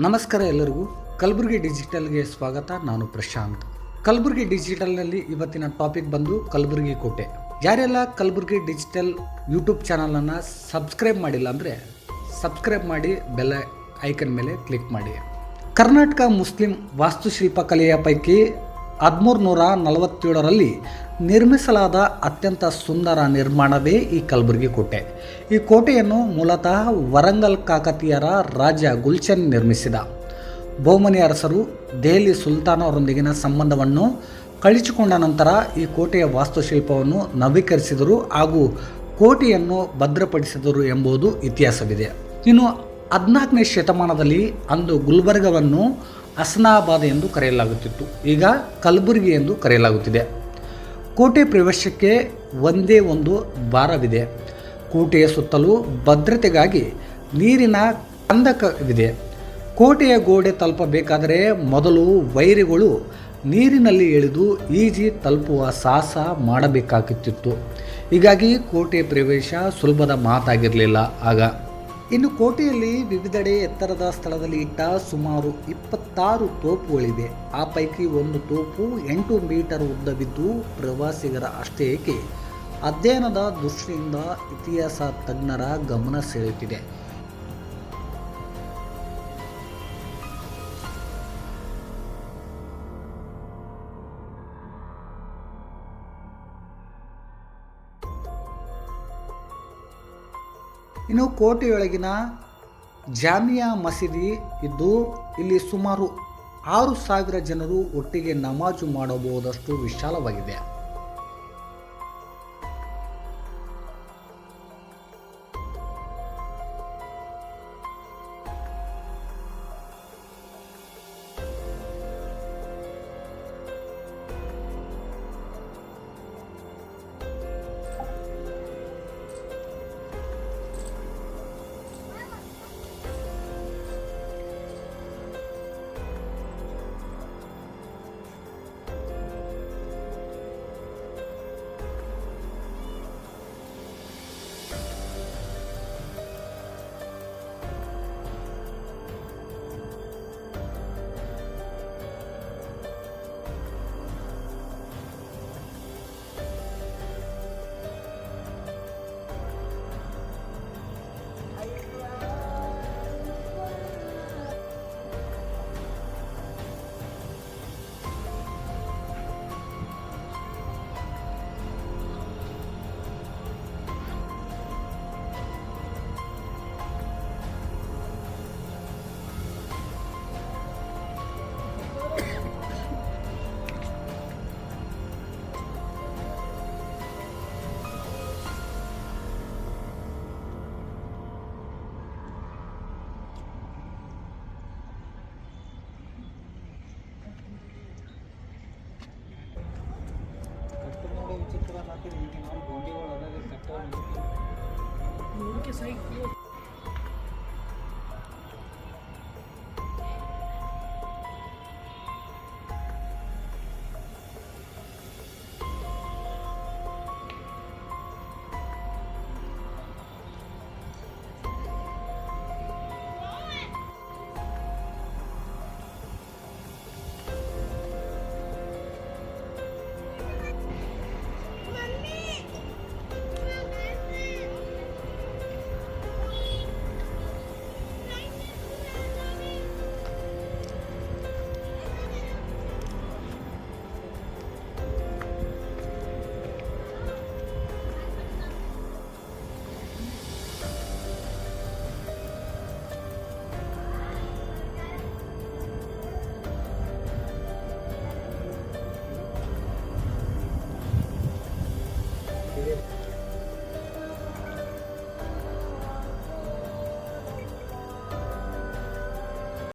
ನಮಸ್ಕಾರ ಎಲ್ಲರಿಗೂ. ಕಲಬುರಗಿ ಡಿಜಿಟಲ್ಗೆ ಸ್ವಾಗತ. ನಾನು ಪ್ರಶಾಂತ್. ಕಲಬುರಗಿ ಡಿಜಿಟಲ್ನಲ್ಲಿ ಇವತ್ತಿನ ಟಾಪಿಕ್ ಬಂದು ಕಲಬುರಗಿ ಕೋಟೆ. ಯಾರೆಲ್ಲ ಕಲಬುರಗಿ ಡಿಜಿಟಲ್ ಯೂಟ್ಯೂಬ್ ಚಾನಲನ್ನು ಸಬ್ಸ್ಕ್ರೈಬ್ ಮಾಡಿಲ್ಲ ಅಂದರೆ ಸಬ್ಸ್ಕ್ರೈಬ್ ಮಾಡಿ, ಬೆಲ್ ಐಕನ್ ಮೇಲೆ ಕ್ಲಿಕ್ ಮಾಡಿ. ಕರ್ನಾಟಕ ಮುಸ್ಲಿಂ ವಾಸ್ತುಶಿಲ್ಪ ಕಲೆಯ ಪೈಕಿ 1347ರಲ್ಲಿ ನಿರ್ಮಿಸಲಾದ ಅತ್ಯಂತ ಸುಂದರ ನಿರ್ಮಾಣವೇ ಈ ಕಲಬುರಗಿ ಕೋಟೆ. ಈ ಕೋಟೆಯನ್ನು ಮೂಲತಃ ವರಂಗಲ್ ಕಾಕತೀಯರ ರಾಜ ಗುಲ್ಚನ್ ನಿರ್ಮಿಸಿದ. ಬಹುಮನಿ ಅರಸರು ದೆಹಲಿ ಸುಲ್ತಾನರೊಂದಿಗಿನ ಸಂಬಂಧವನ್ನು ಕಳಚಿಕೊಂಡ ನಂತರ ಈ ಕೋಟೆಯ ವಾಸ್ತುಶಿಲ್ಪವನ್ನು ನವೀಕರಿಸಿದರು ಹಾಗೂ ಕೋಟೆಯನ್ನು ಭದ್ರಪಡಿಸಿದರು ಎಂಬುದು ಇತಿಹಾಸವಿದೆ. ಇನ್ನು 14ನೇ ಶತಮಾನದಲ್ಲಿ ಅಂದು ಗುಲ್ಬರ್ಗವನ್ನು ಹಸನಾಬಾದ್ ಎಂದು ಕರೆಯಲಾಗುತ್ತಿತ್ತು, ಈಗ ಕಲಬುರಗಿ ಎಂದು ಕರೆಯಲಾಗುತ್ತಿದೆ. ಕೋಟೆ ಪ್ರವೇಶಕ್ಕೆ ಒಂದೇ ಒಂದು ದ್ವಾರವಿದೆ. ಕೋಟೆಯ ಸುತ್ತಲೂ ಭದ್ರತೆಗಾಗಿ ನೀರಿನ ಕಂದಕವಿದೆ. ಕೋಟೆಯ ಗೋಡೆ ತಲುಪಬೇಕಾದರೆ ಮೊದಲು ವೈರಿಗಳು ನೀರಿನಲ್ಲಿ ಇಳಿದು ಈಜಿ ತಲುಪುವ ಸಾಹಸ ಮಾಡಬೇಕಾಗುತ್ತಿತ್ತು. ಹೀಗಾಗಿ ಕೋಟೆ ಪ್ರವೇಶ ಸುಲಭದ ಮಾತಾಗಿರಲಿಲ್ಲ ಆಗ. ಇನ್ನು ಕೋಟೆಯಲ್ಲಿ ವಿವಿಧೆಡೆ ಎತ್ತರದ ಸ್ಥಳದಲ್ಲಿ ಇಟ್ಟ ಸುಮಾರು 26 ತೋಪುಗಳಿವೆ. ಆ ಪೈಕಿ ಒಂದು ತೋಪು 8 ಮೀಟರ್ ಉದ್ದವಿದ್ದು ಪ್ರವಾಸಿಗರ ಅಷ್ಟೇ ಏಕೆ ಅಧ್ಯಯನದ ದೃಷ್ಟಿಯಿಂದ ಇತಿಹಾಸ ತಜ್ಞರ ಗಮನ ಸೆಳೆಯುತ್ತಿದೆ. ಇನ್ನು ಕೋಟೆಯೊಳಗಿನ ಜಾಮಿಯಾ ಮಸೀದಿ ಇದ್ದು ಇಲ್ಲಿ ಸುಮಾರು 6000 ಜನರು ಒಟ್ಟಿಗೆ ನಮಾಜು ಮಾಡಬಹುದಷ್ಟು ವಿಶಾಲವಾಗಿದೆ.